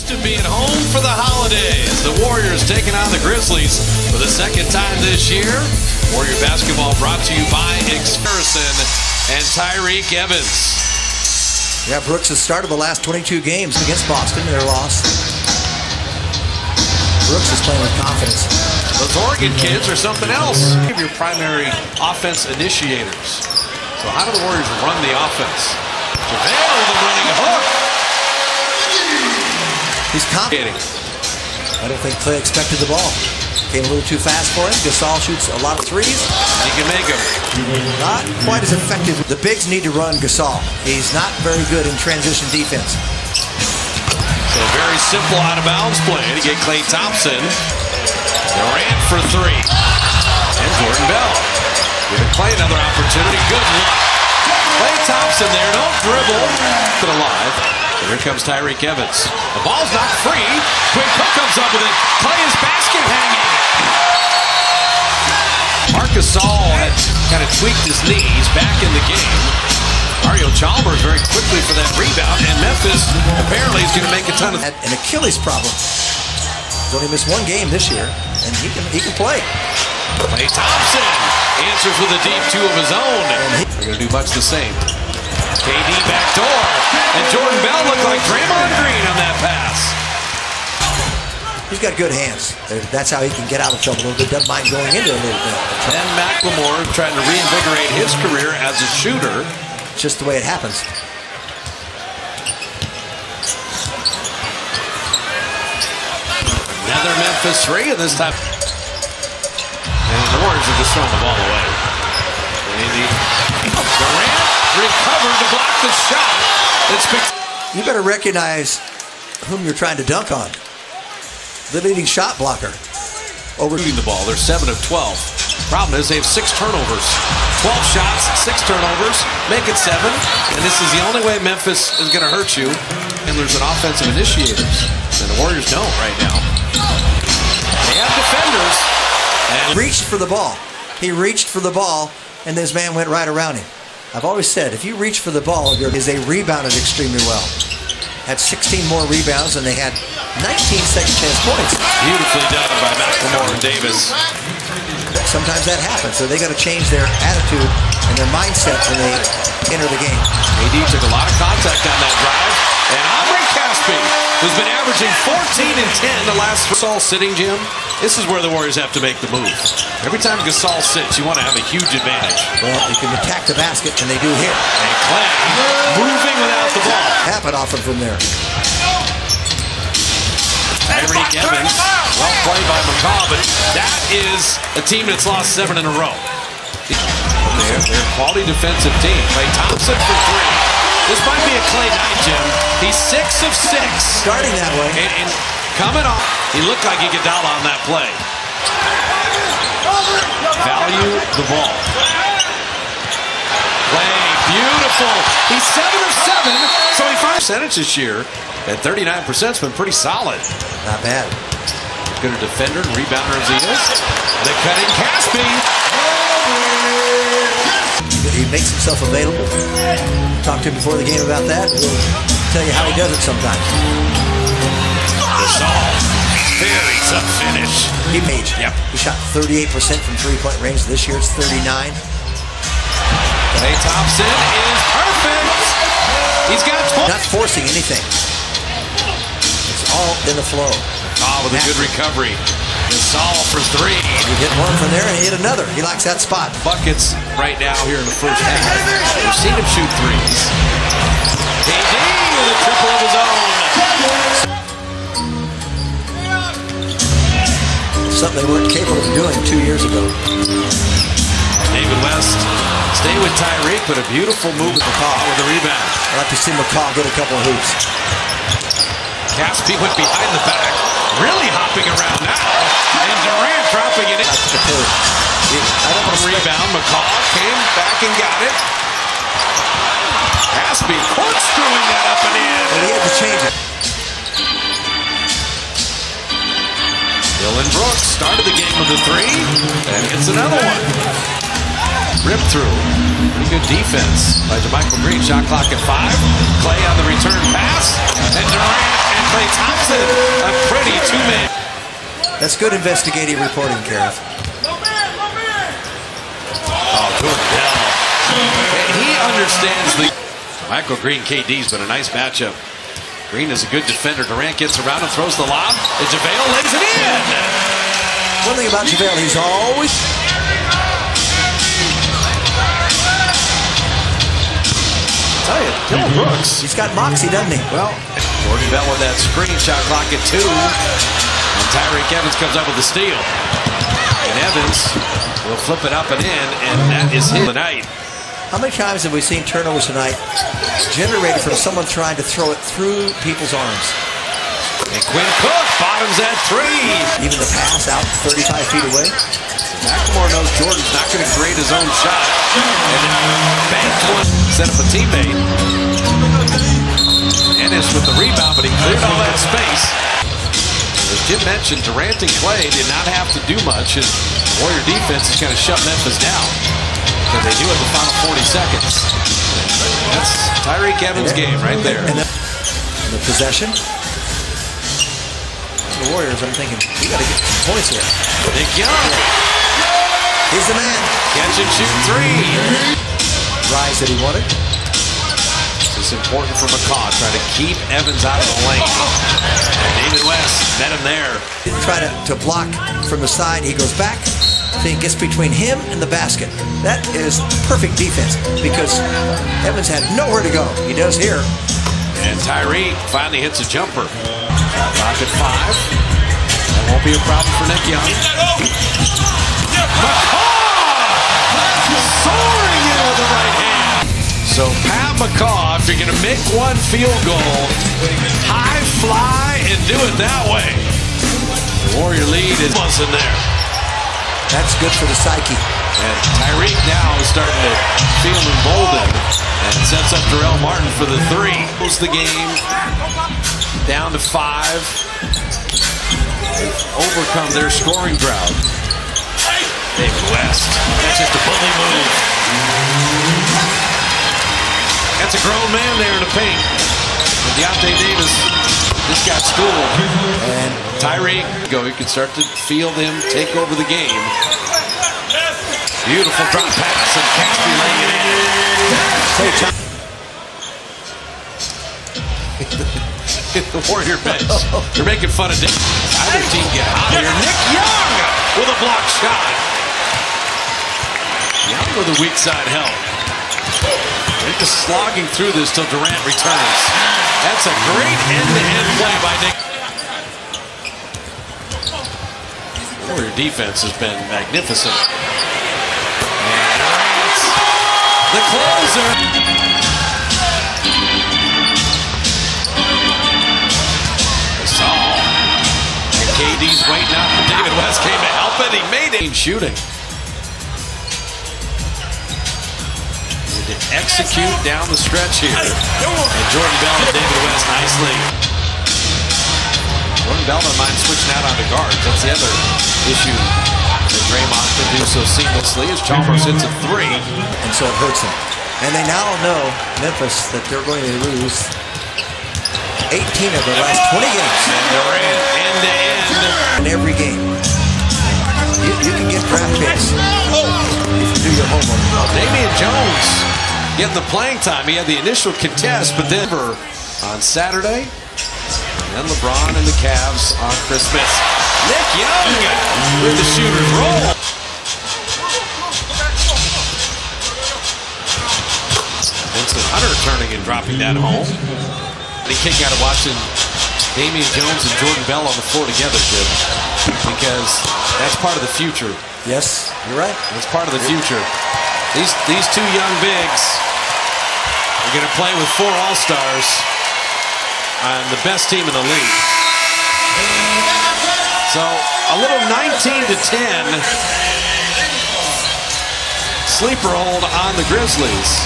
To be at home for the holidays. The Warriors taking on the Grizzlies for the second time this year. Warrior basketball brought to you by Harrison and Tyreek Evans. Yeah, Brooks has started the last 22 games against Boston. Their loss. Brooks is playing with confidence. Those Oregon kids are something else. Your primary offense initiators. So how do the Warriors run the offense? JaVale with a running hook. He's confident. I don't think Clay expected the ball. Came a little too fast for him. Gasol shoots a lot of threes. He can make them. Not quite as effective. The bigs need to run Gasol. He's not very good in transition defense. So very simple out of bounds play to get Klay Thompson. Durant for three. And Jordan Bell. Giving Klay another opportunity. Good luck. Klay Thompson there. Don't dribble. But alive. And here comes Tyreek Evans. The ball's not free. Quick hook comes up with it. Klay is basket hanging. Marcus Gasol had kind of tweaked his knee. He's back in the game. Mario Chalmers very quickly for that rebound. And Memphis apparently is going to make a ton of... An Achilles problem. He's only missed one game this year. And he can play. Klay Thompson answers with a deep two of his own. They're going to do much the same. KD backdoor, and Jordan Bell looked like Draymond Green on that pass. He's got good hands. That's how he can get out of trouble a little bit. Doesn't mind going into a little bit. And McLemore trying to reinvigorate his career as a shooter. It's just the way it happens. Another Memphis three, and this time. And the Warriors are just throwing the ball away. Durant recovered to block the shot. You better recognize whom you're trying to dunk on. The leading shot blocker. Shooting the ball. They're 7 of 12. Problem is they have 6 turnovers. 12 shots, 6 turnovers. Make it 7. And this is the only way Memphis is going to hurt you. And there's an offensive initiators. And the Warriors don't right now. They have defenders. And reached for the ball. He reached for the ball, and this man went right around him. I've always said, if you reach for the ball, they rebounded extremely well. Had 16 more rebounds, and they had 19 second chance points. Beautifully done by McLemore and Davis. Sometimes that happens, so they got to change their attitude and their mindset when they enter the game. AD took a lot of contact on that drive, and Omri Caspi, who's been averaging 14 and 10 the last three. Gasol sitting, Jim. This is where the Warriors have to make the move. Every time Gasol sits, you want to have a huge advantage. Well, you can attack the basket, and they do here. And Klay moving without the ball. Happen often from there. Tyreek Evans, well played by McCaw, but that is a team that's lost 7 in a row. They're a quality defensive team. Klay Thompson for 3. This might be a Klay night, Jim. He's 6 of 6. Starting that way. And coming off, he looked like Iguodala on that play. Value the ball. Klay, beautiful. He's 7 of 7, so he finds percentage this year. And 39% has been pretty solid. Not bad. Good a defender and rebounder as he is. The cutting Caspi. He makes himself available. Talked to him before the game about that. We'll tell you how he does it sometimes. Gasol. Very tough finish. He made. Yep. He shot 38% from three-point range. This year it's 39. Klay Thompson is perfect. He's got 12. Not forcing anything. It's all in the flow. With a good recovery. Gasol for 3. He hit one from there and he hit another. He likes that spot. Buckets right now here in the first half. We've seen him shoot threes. KD with a triple of his own. Something they weren't capable of doing 2 years ago. David West, stay with Tyreek, but a beautiful move with McCaw with the rebound. I'd like to see McCaw get a couple of hoops. Caspi went behind the back, really hopping around now, and Durant dropping it in. I don't want to rebound. McCaw came back and got it. Caspi corkscrewing that up and in. Well, he had to change it. Dylan Brooks started the game with a 3, and hits another one. Rip through. Pretty good defense by JaMychal Green. Shot clock at 5. Klay on the return pass. And Durant and Klay Thompson That's good investigative reporting, Kareth. Oh, Jordan Bell. He understands the... Michael Green, KD's been a nice matchup. Green is a good defender. Durant gets around and throws the lob. And JaVale lays it in. One thing about JaVale, he's always... I tell you, Dylan Brooks. He's got moxie, doesn't he? Well, Jordan Bell with that screen, shot clock at 2. And Tyreke Evans comes up with the steal. And Evans will flip it up and in, and that is his night. How many times have we seen turnovers tonight generated from someone trying to throw it through people's arms? And Quinn Cook bottoms at 3. Even the pass out 35 feet away. McLemore knows Jordan's not going to create his own shot. And banked one, set up a teammate. Ennis with the rebound, but he cleared all that space. As Jim mentioned, Durant and Clay did not have to do much, and Warrior defense is going to shut Memphis down. Because they do it the final 40 seconds. That's Tyreke Evans' game right there. And the possession. The Warriors, I'm thinking, we got to get some points here. Nick Young. He's the man. Catch and shoot 3. Rise that he wanted. This is important for McCaw, trying to keep Evans out of the lane. And David West met him there. Try to block from the side. He goes back. I think gets between him and the basket. That is perfect defense because Evans had nowhere to go. He does here. And Tyreke finally hits a jumper. Clock at 5. That won't be a problem for Nick Young. McCaw! Soaring in with the right hand. So Pat McCaw, if you're going to make one field goal, high fly and do it that way. The Warrior lead is once in there. That's good for the psyche. And Tyreke now is starting to feel emboldened and sets up Darrell Martin for the 3. Close the game down to 5. They've overcome their scoring drought. David West. That's just a bully move. That's a grown man there in the paint. And Deontay Davis just got schooled. And Tyreke, he can start to feel them take over the game. Beautiful drop pass and Caspi laying it in. The Warrior bench. They're making fun of Nick. Either team get out here. Nick Young with a block shot. Young with a weak side help. They're just slogging through this till Durant returns. That's a great end-to-end play by Nick. Warrior defense has been magnificent. And Durant, the closer. And KD's waiting out for David West. Came to help it. He made it. Shooting. To execute down the stretch here. And Jordan Bell and David West nicely. Jordan Bell don't mind switching out onto guards. That's the other issue that Draymond can do so seamlessly as Chalmers hits a 3. And so it hurts them. And they now know, Memphis, that they're going to lose 18 of the last 20 games. And Durant end-to-end. In every game. You can get draft picks if you do your homework. Damian Jones getting the playing time. He had the initial contest, but then on Saturday, and then LeBron and the Cavs on Christmas. Nick Young with the shooter's roll. Vincent Hunter turning and dropping that home. He kicked out of watching Damian Jones and Jordan Bell on the floor together, Jim, because that's part of the future. Yes, you're right. That's part of the future. These two young bigs are going to play with 4 All-Stars on the best team in the league. So a little 19-10 sleeper hold on the Grizzlies.